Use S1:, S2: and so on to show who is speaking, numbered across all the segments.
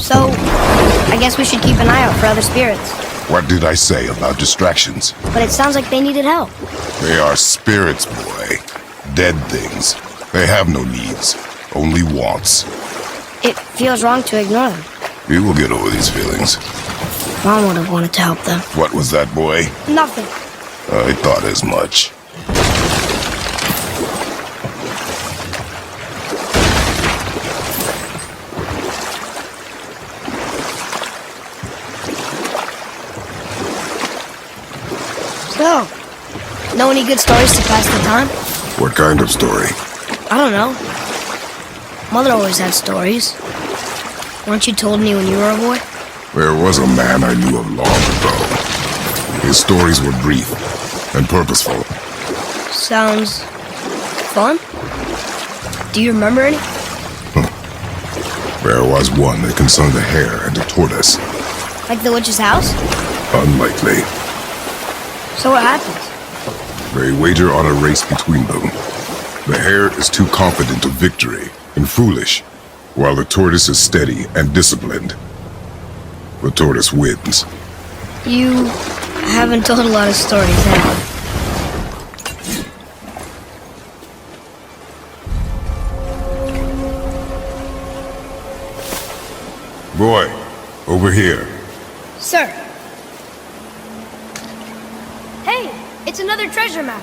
S1: So, I guess we should keep an eye out for other spirits.
S2: What did I say about distractions?
S1: But it sounds like they needed help.
S2: They are spirits, boy. Dead things. They have no needs, only wants.
S1: It feels wrong to ignore them.
S2: You will get over these feelings.
S1: Mom would have wanted to help them.
S2: What was that, boy?
S1: Nothing.
S2: I thought as much.
S1: So, know any good stories to pass the time?
S2: What kind of story?
S1: I don't know. Mother always had stories. Weren't you told me when you were a boy?
S2: There was a man I knew of long ago. His stories were brief and purposeful.
S1: Sounds fun. Do you remember any?
S2: There was one that concerned a hare and a tortoise.
S1: Like the witch's house?
S2: Unlikely.
S1: So what happens?
S2: They wager on a race between them. The hare is too confident of victory and foolish, while the tortoise is steady and disciplined. The tortoise wins.
S1: You haven't told a lot of stories, have you?
S2: Boy, over here.
S1: Sir. Hey, it's another treasure map.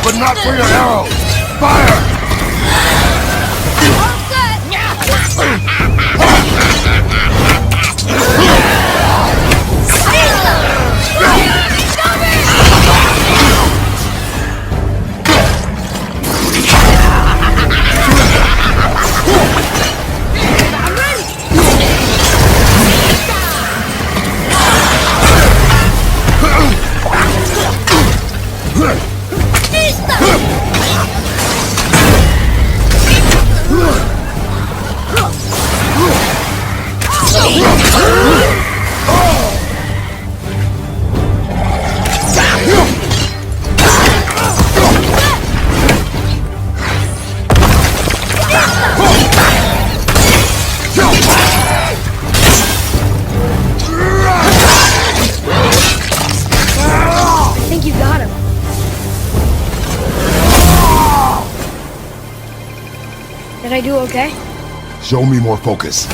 S2: But not for your arrows! Fire!
S1: Did I do okay?
S2: Show me more focus.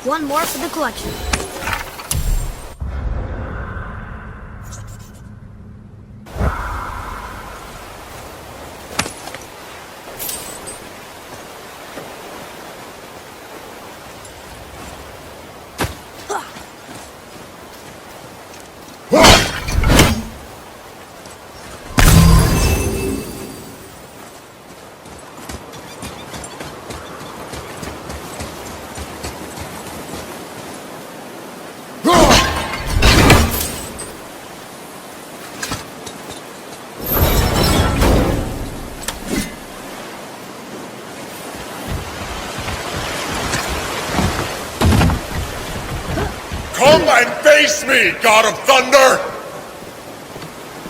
S1: One more for the collection.
S3: Come and face me, God of Thunder!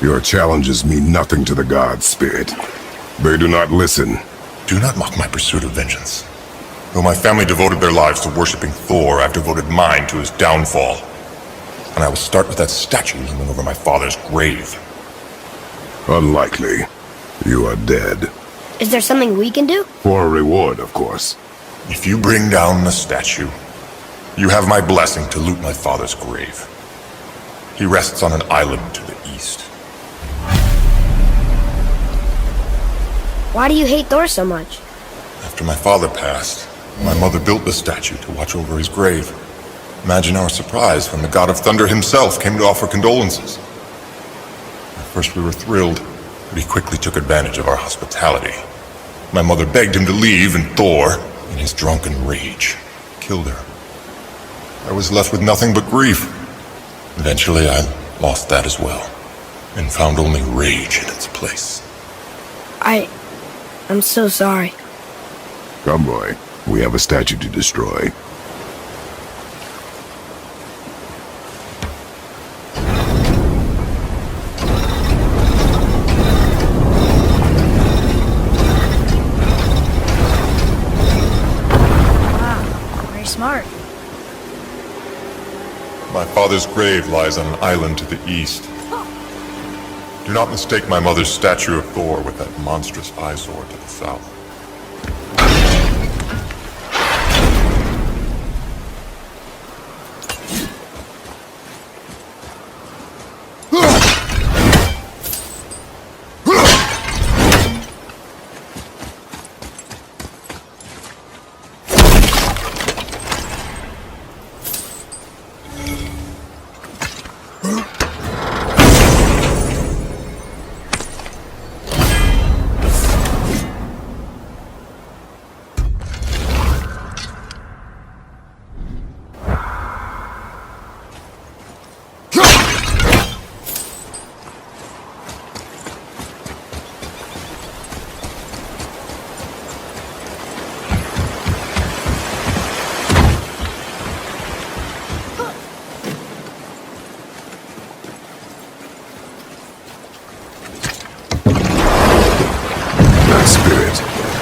S2: Your challenges mean nothing to the gods, Spirit. They do not listen.
S3: Do not mock my pursuit of vengeance. Though my family devoted their lives to worshipping Thor, I've devoted mine to his downfall. And I will start with that statue looming over my father's grave.
S2: Unlikely. You are dead.
S1: Is there something we can do?
S2: For a reward, of course.
S3: If you bring down the statue, you have my blessing to loot my father's grave. He rests on an island to the east.
S1: Why do you hate Thor so much?
S3: After my father passed, my mother built the statue to watch over his grave. Imagine our surprise when the god of thunder himself came to offer condolences. At first we were thrilled, but he quickly took advantage of our hospitality. My mother begged him to leave, and Thor, in his drunken rage, killed her. I was left with nothing but grief. Eventually I lost that as well, and found only rage in its place.
S1: I'm so sorry.
S2: Come, boy. We have a statue to destroy.
S1: Wow, very smart.
S3: My father's grave lies on an island to the east. Do not mistake my mother's statue of Thor with that monstrous eyesore to the south.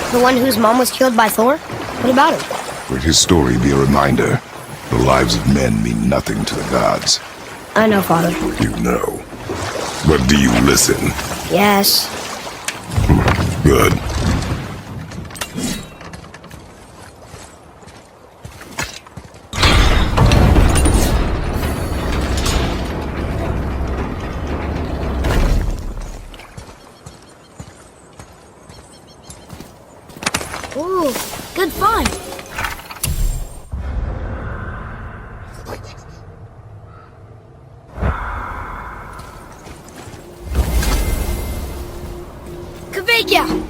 S1: The one whose mom was killed by Thor? What about him?
S2: Let his story be a reminder. The lives of men mean nothing to the gods.
S1: I know, Father.
S2: You know. But do you listen?
S1: Yes.
S2: Good.
S1: Ooh, good find. Kavika!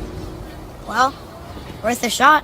S1: Well, worth a shot.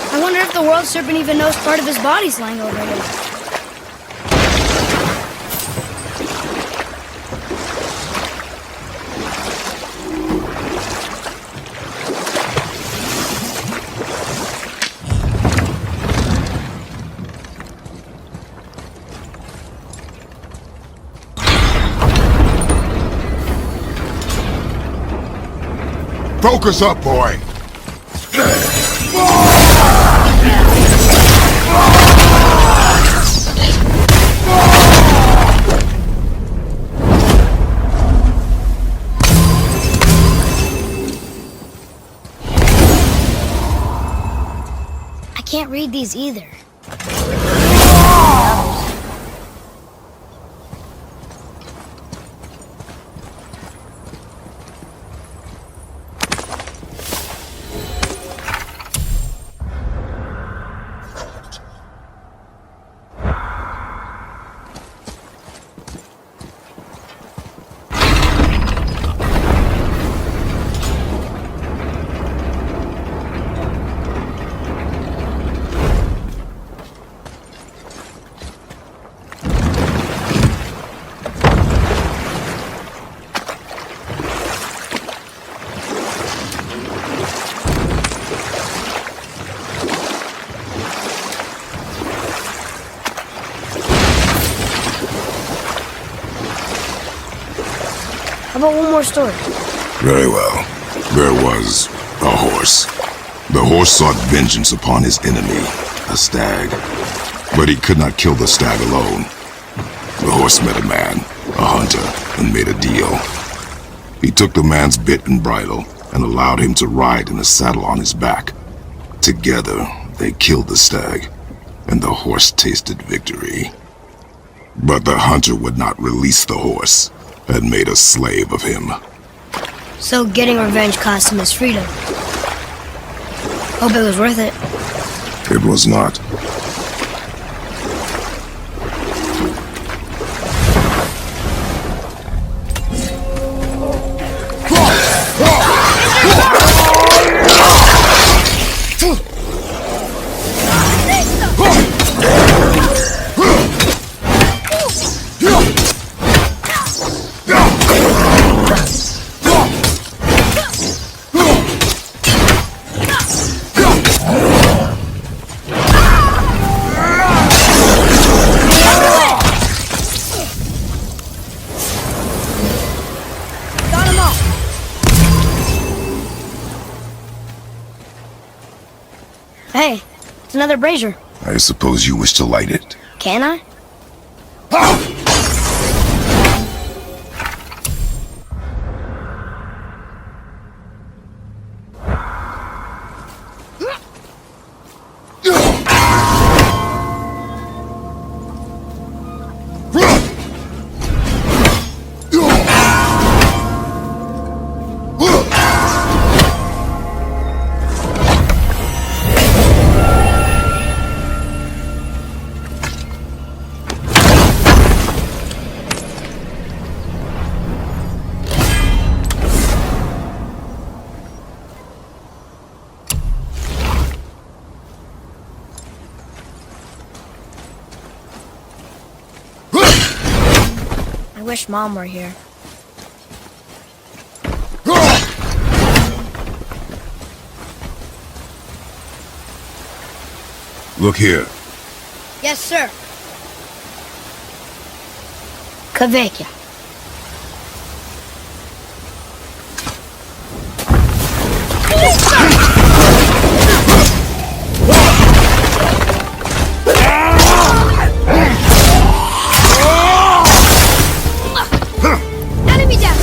S1: I wonder if the world serpent even knows part of his body's lying over here.
S2: Focus up, boy!
S1: I can't read these either. How about one more story?
S2: Very well. There was a horse. The horse sought vengeance upon his enemy, a stag. But he could not kill the stag alone. The horse met a man, a hunter, and made a deal. He took the man's bit and bridle and allowed him to ride in a saddle on his back. Together, they killed the stag, and the horse tasted victory. But the hunter would not release the horse, and made a slave of him.
S1: So getting revenge cost him his freedom. Hope it was worth it.
S2: It was not.
S1: Hey, it's another brazier.
S2: I suppose you wish to light it.
S1: Can I? I wish Mom were here.
S2: Look here.
S1: Yes, sir. Kavekya. Enemy down!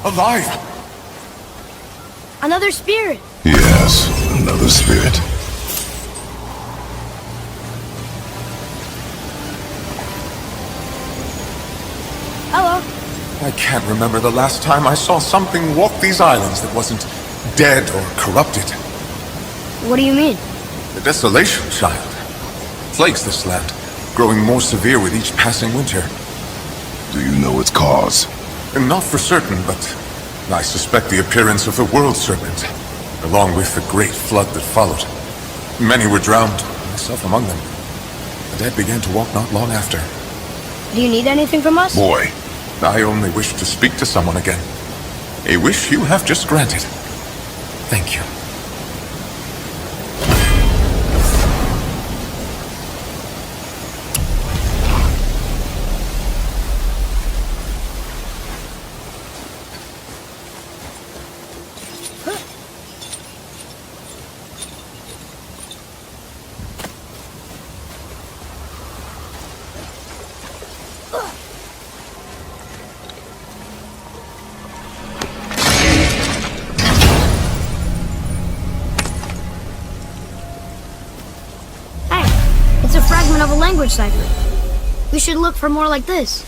S3: Alive!
S1: Another spirit!
S2: Yes, another spirit.
S1: Hello.
S3: I can't remember the last time I saw something walk these islands that wasn't dead or corrupted.
S1: What do you mean?
S3: The desolation, child. Plagues this land, growing more severe with each passing winter.
S2: Do you know its cause?
S3: Not for certain, but I suspect the appearance of the World Serpent, along with the great flood that followed. Many were drowned, myself among them. The dead began to walk not long after.
S1: Do you need anything from us?
S2: Boy,
S3: I only wish to speak to someone again. A wish you have just granted. Thank you.
S1: language cipher. We should look for more like this.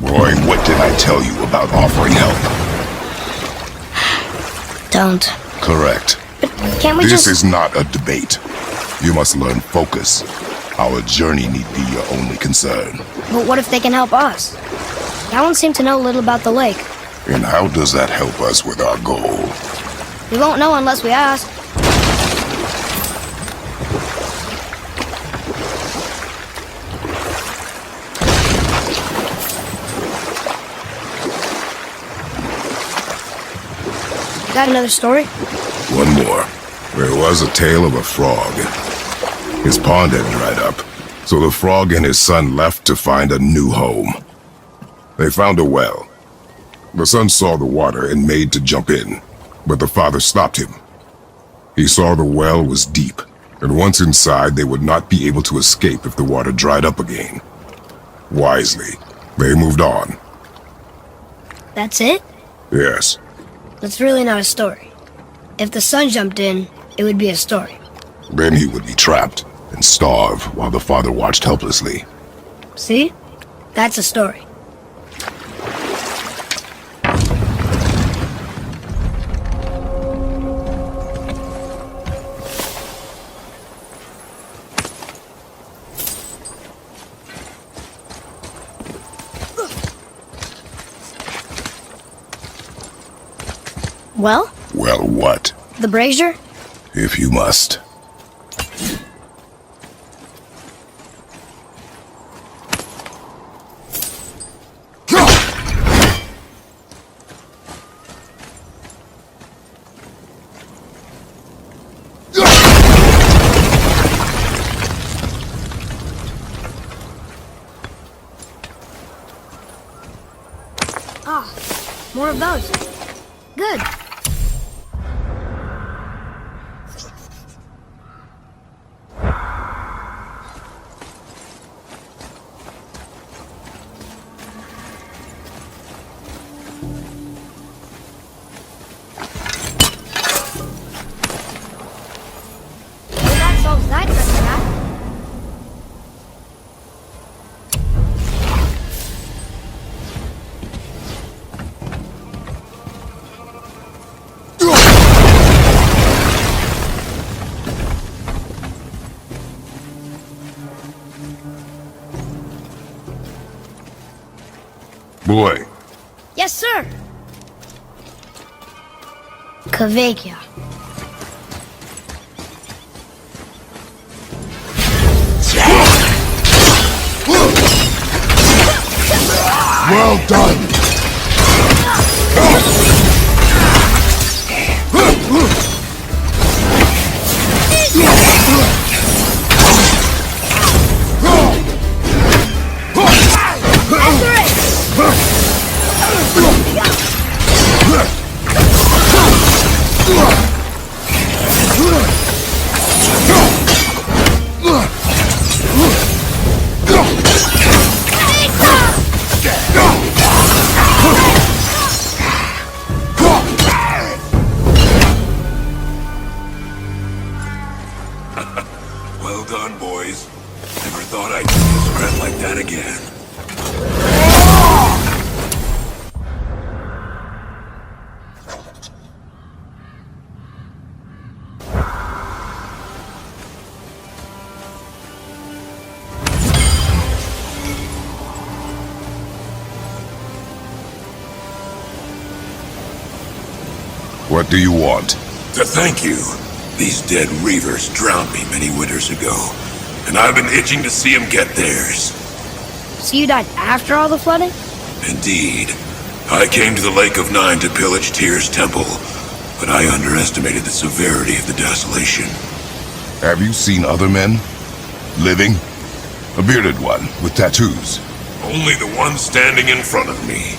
S2: Boy, what did I tell you about offering help?
S1: Don't.
S2: Correct.
S1: But can't we
S2: This
S1: just...
S2: is not a debate. You must learn focus. Our journey need be your only concern.
S1: But what if they can help us? That one seemed to know a little about the lake.
S2: And how does that help us with our goal?
S1: We won't know unless we ask. Got another story?
S2: One more. There was a tale of a frog. His pond had dried up, so the frog and his son left to find a new home. They found a well. The son saw the water and made to jump in, but the father stopped him. He saw the well was deep, and once inside they would not be able to escape if the water dried up again. Wisely, they moved on.
S1: That's it?
S2: Yes.
S1: That's really not a story. If the son jumped in, it would be a story.
S2: Then he would be trapped and starve while the father watched helplessly.
S1: See? That's a story. Well?
S2: Well, what?
S1: The brazier?
S2: If you must.
S1: Ah, more of those. Good. That solves that treasure map.
S2: Boy,
S1: Yes, sir. Kavakia.
S2: well done!
S1: After it!
S4: Well done, boys. Never thought I'd see a spread like that again.
S2: What do you want?
S4: To thank you. These dead reavers drowned me many winters ago, and I've been itching to see them get theirs.
S1: So you died after all the flooding?
S4: Indeed. I came to the Lake of Nine to pillage Tyr's temple, but I underestimated the severity of the desolation.
S2: Have you seen other men? Living? A bearded one with tattoos.
S4: Only the one standing in front of me.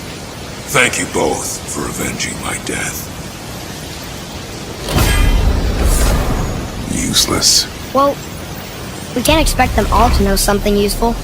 S4: Thank you both for avenging my death.
S2: Useless.
S1: Well, we can't expect them all to know something useful.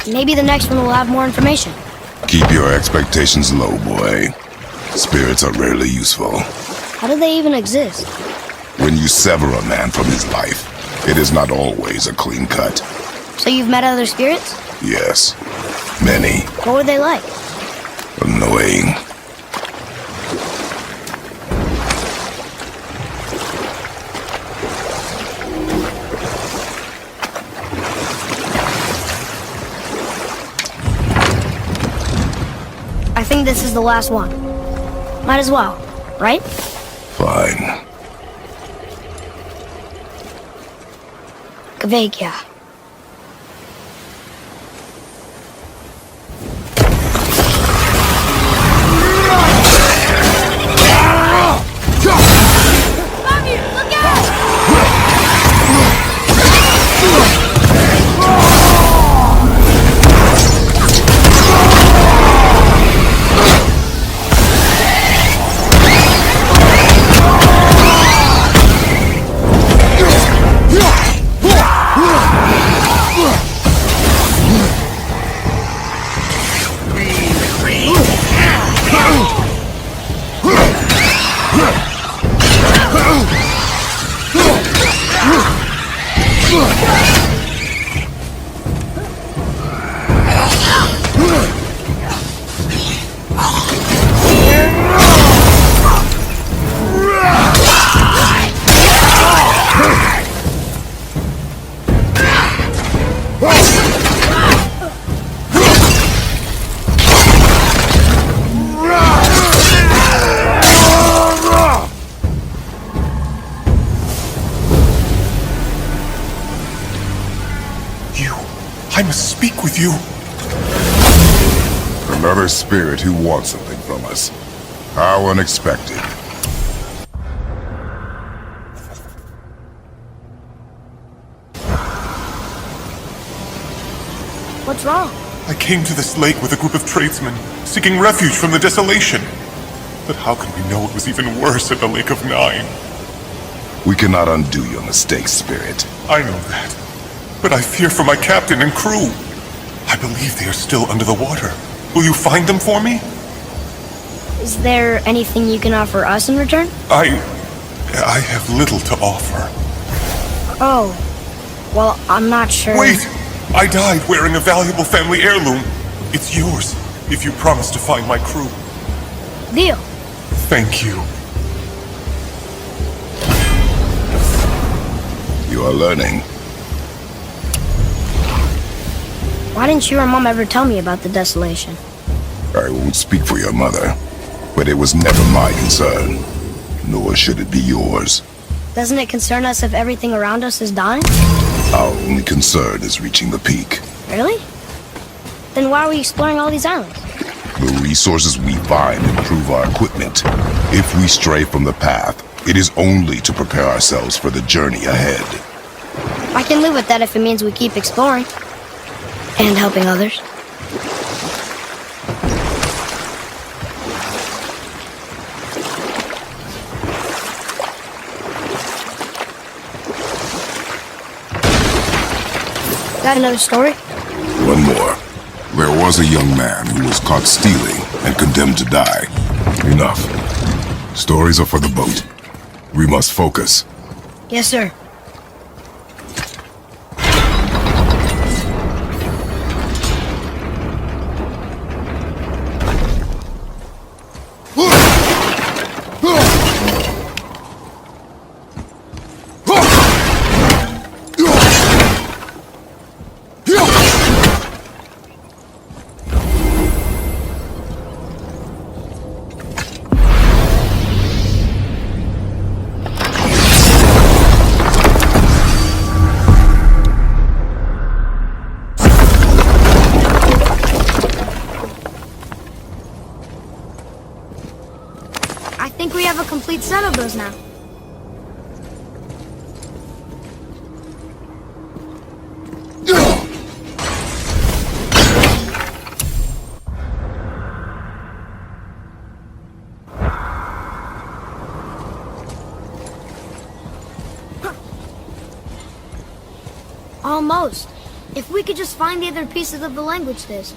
S1: Maybe the next one will have more information.
S2: Keep your expectations low, boy. Spirits are rarely useful.
S1: How do they even exist?
S2: When you sever a man from his life, it is not always a clean cut.
S1: So you've met other spirits?
S2: Yes, many.
S1: What were they like?
S2: Annoying.
S1: I think this is the last one. Might as well, right?
S2: Fine.
S1: Kvekia.
S3: I must speak with you.
S2: Another spirit who wants something from us. How unexpected.
S1: What's wrong?
S3: I came to this lake with a group of tradesmen, seeking refuge from the desolation. But how could we know it was even worse at the Lake of Nine?
S2: We cannot undo your mistakes, Spirit.
S3: I know that. But I fear for my captain and crew. I believe they are still under the water. Will you find them for me?
S1: Is there anything you can offer us in return?
S3: I have little to offer.
S1: Oh. Well, I'm not sure.
S3: Wait! I died wearing a valuable family heirloom. It's yours, if you promise to find my crew.
S1: Deal.
S3: Thank you.
S2: You are learning.
S1: Why didn't you or Mom ever tell me about the desolation?
S2: I won't speak for your mother, but it was never my concern. Nor should it be yours.
S1: Doesn't it concern us if everything around us is dying?
S2: Our only concern is reaching the peak.
S1: Really? Then why are we exploring all these islands?
S2: The resources we find improve our equipment. If we stray from the path, it is only to prepare ourselves for the journey ahead.
S1: I can live with that if it means we keep exploring. And helping others. Got another story?
S2: One more. There was a young man who was caught stealing and condemned to die. Enough. Stories are for the boat. We must focus.
S1: Yes, sir. I think we have a complete set of those now. Almost. If we could just find the other pieces of the language this.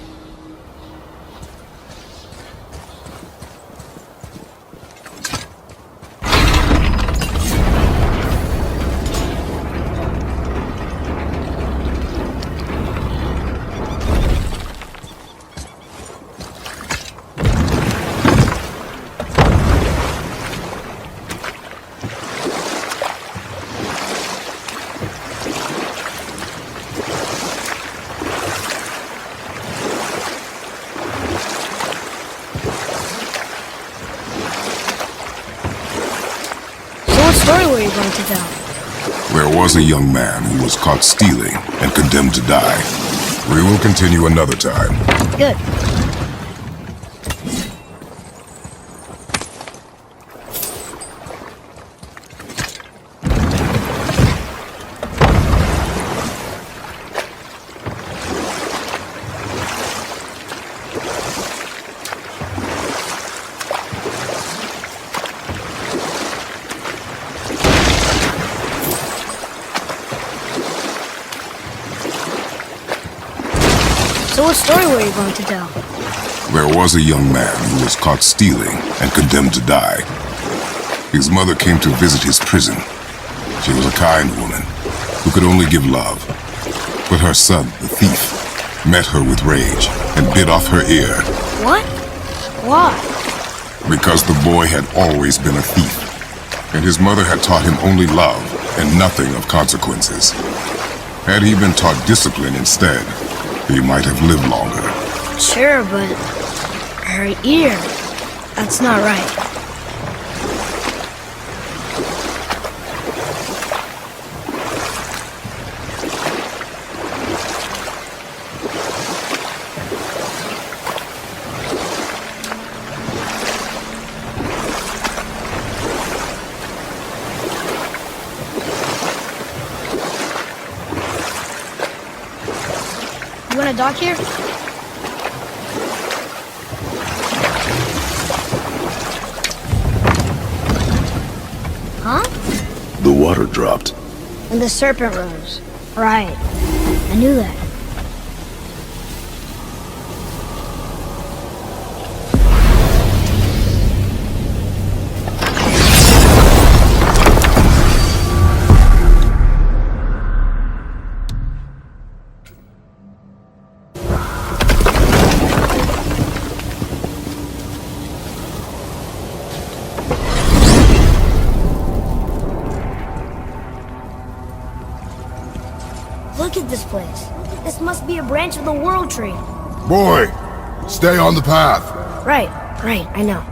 S1: What story were you going to tell?
S2: There was a young man who was caught stealing and condemned to die. We will continue another time.
S1: Good. So what story were you going to tell?
S2: There was a young man who was caught stealing and condemned to die. His mother came to visit his prison. She was a kind woman who could only give love. But her son, the thief, met her with rage and bit off her ear.
S1: What? Why?
S2: Because the boy had always been a thief, and his mother had taught him only love and nothing of consequences. Had he been taught discipline instead, he might have lived longer.
S1: Sure, but her ear, that's not right. You want to dock here? Huh?
S2: The water dropped.
S1: And the serpent rose. Right. I knew that. Look at this place. This must be a branch of the World Tree.
S2: Boy, stay on the path.
S1: Right, I know.